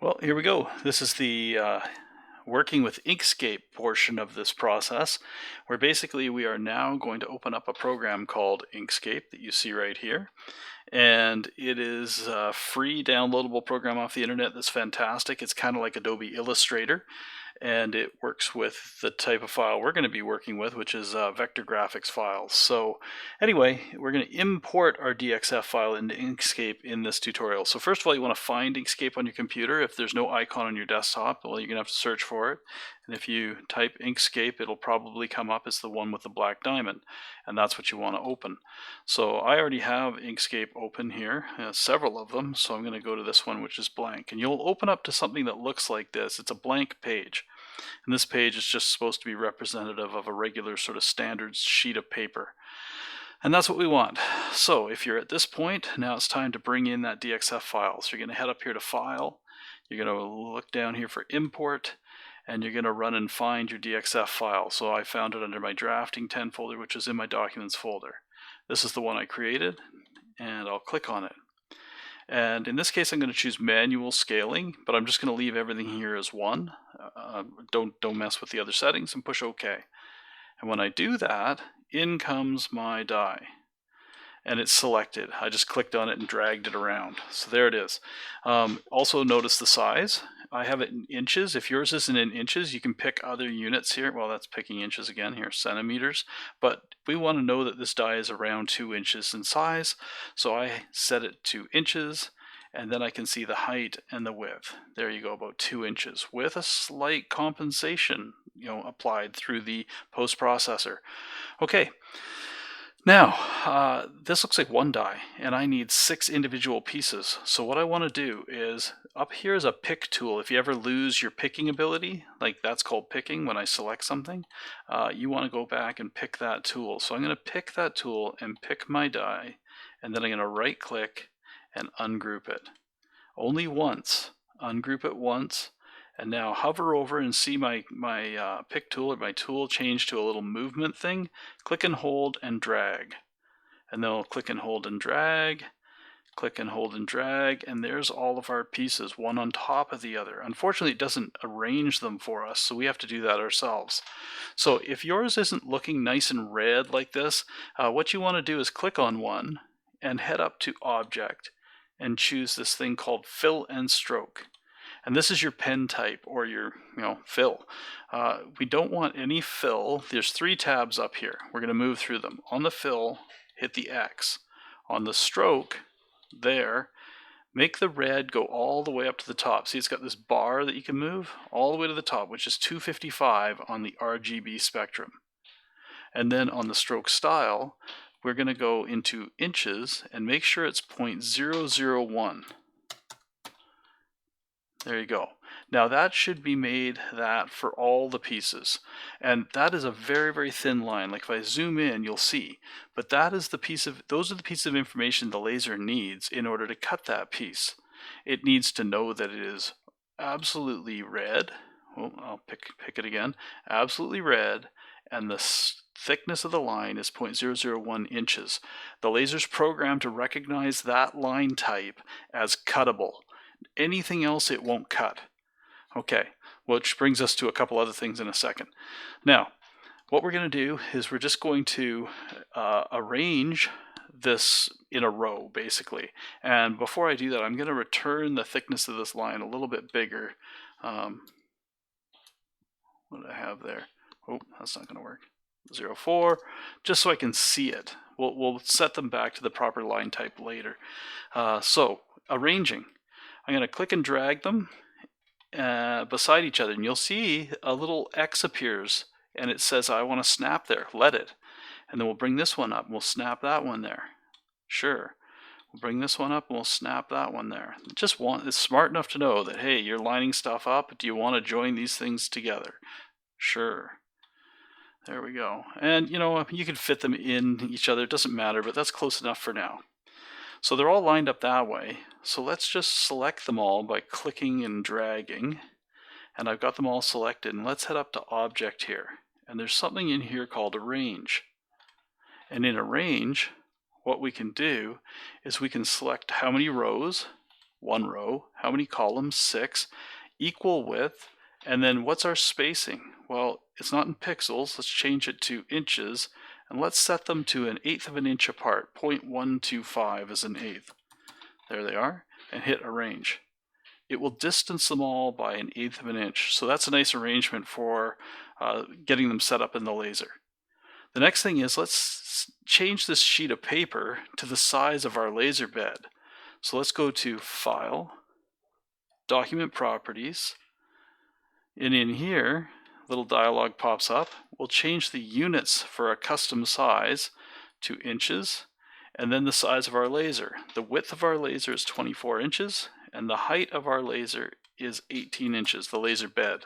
Well, here we go. This is the working with Inkscape portion of this process, where basically we are now going to open up a program called Inkscape that you see right here. And it is a free downloadable program off the internet that's fantastic. It's kind of like Adobe Illustrator, and it works with the type of file we're going to be working with, which is vector graphics files. So anyway, we're going to import our DXF file into Inkscape in this tutorial. So first of all, you want to find Inkscape on your computer. If there's no icon on your desktop, well, you're going to have to search for it. And if you type Inkscape, it'll probably come up as the one with the black diamond, and that's what you want to open. So I already have Inkscape open here, several of them, so I'm going to go to this one, which is blank. And you'll open up to something that looks like this. It's a blank page. And this page is just supposed to be representative of a regular sort of standard sheet of paper. And that's what we want. So if you're at this point, now it's time to bring in that DXF file. So you're going to head up here to File. You're going to look down here for Import, and you're going to run and find your DXF file. So I found it under my Drafting 10 folder, which is in my Documents folder. This is the one I created, and I'll click on it. And in this case, I'm going to choose manual scaling, but I'm just going to leave everything here as 1. Don't mess with the other settings, and push OK. And when I do that, in comes my die. And it's selected. I just clicked on it and dragged it around. So there it is. Also notice the size. I have it in inches. If yours isn't in inches, you can pick other units here. Well, that's picking inches again here, centimeters. But we want to know that this die is around 2 inches in size. So I set it to inches, and then I can see the height and the width. There you go, about 2 inches, with a slight compensation, applied through the post processor. Okay. Now, this looks like one die, and I need 6 individual pieces. So what I want to do is, up here is a pick tool. If you ever lose your picking ability, like that's called picking when I select something, you want to go back and pick that tool. So I'm going to pick that tool and pick my die, and then I'm going to right click and ungroup it. Only once. Ungroup it once. And now hover over and see my pick tool or my tool change to a little movement thing. Click and hold and drag. And then I'll click and hold and drag, click and hold and drag, and there's all of our pieces, one on top of the other. Unfortunately, it doesn't arrange them for us, so we have to do that ourselves. So if yours isn't looking nice and red like this, what you want to do is click on one and head up to Object and choose this thing called Fill and Stroke. And this is your pen type, or your fill. We don't want any fill. There's 3 tabs up here. We're going to move through them. On the fill, hit the X. On the stroke, there, make the red go all the way up to the top. See, it's got this bar that you can move all the way to the top, which is 255 on the RGB spectrum. And then on the stroke style, we're going to go into inches and make sure it's 0.001. There you go. Now that should be made that for all the pieces. And that is a very, very thin line. Like if I zoom in, you'll see. But that is those are the pieces of information the laser needs in order to cut that piece. It needs to know that it is absolutely red. Oh, I'll pick it again. Absolutely red, and the thickness of the line is 0.001 inches. The laser's programmed to recognize that line type as cuttable. Anything else it won't cut. Okay, which brings us to a couple other things in a second. Now, what we're going to do is we're just going to arrange this in a row, basically. And before I do that, I'm going to return the thickness of this line a little bit bigger. What do I have there? Oh, that's not going to work. 0.4, just so I can see it. We'll set them back to the proper line type later. So, arranging. I'm going to click and drag them beside each other, and you'll see a little X appears, and it says I want to snap there. Let it. And then we'll bring this one up, and we'll snap that one there. Sure. We'll bring this one up, and we'll snap that one there. It's smart enough to know that, hey, you're lining stuff up. Do you want to join these things together? Sure. There we go. And, you can fit them in each other. It doesn't matter, but that's close enough for now. So they're all lined up that way. So let's just select them all by clicking and dragging. And I've got them all selected. And let's head up to Object here. And there's something in here called Arrange. And in Arrange, what we can do is we can select how many rows 1 row. How many columns? 6. Equal width. And then what's our spacing? Well, it's not in pixels. Let's change it to inches. And let's set them to 1/8 of an inch apart. 0.125 is 1/8. There they are. And hit arrange. It will distance them all by 1/8 of an inch. So that's a nice arrangement for getting them set up in the laser. The next thing is, let's change this sheet of paper to the size of our laser bed. So let's go to File, Document Properties, and in here, a little dialog pops up. We'll change the units for a custom size to inches, and then the size of our laser. The width of our laser is 24 inches, and the height of our laser is 18 inches, the laser bed.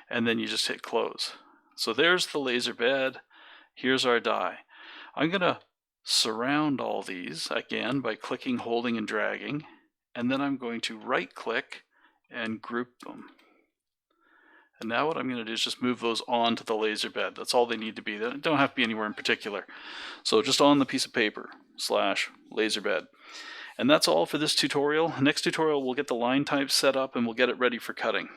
And then you just hit close. So there's the laser bed. Here's our die. I'm going to surround all these again by clicking, holding, and dragging. And then I'm going to right-click and group them. And now what I'm going to do is just move those onto the laser bed. That's all they need to be. They don't have to be anywhere in particular. So just on the piece of paper / laser bed. And that's all for this tutorial. Next tutorial, we'll get the line type set up and we'll get it ready for cutting.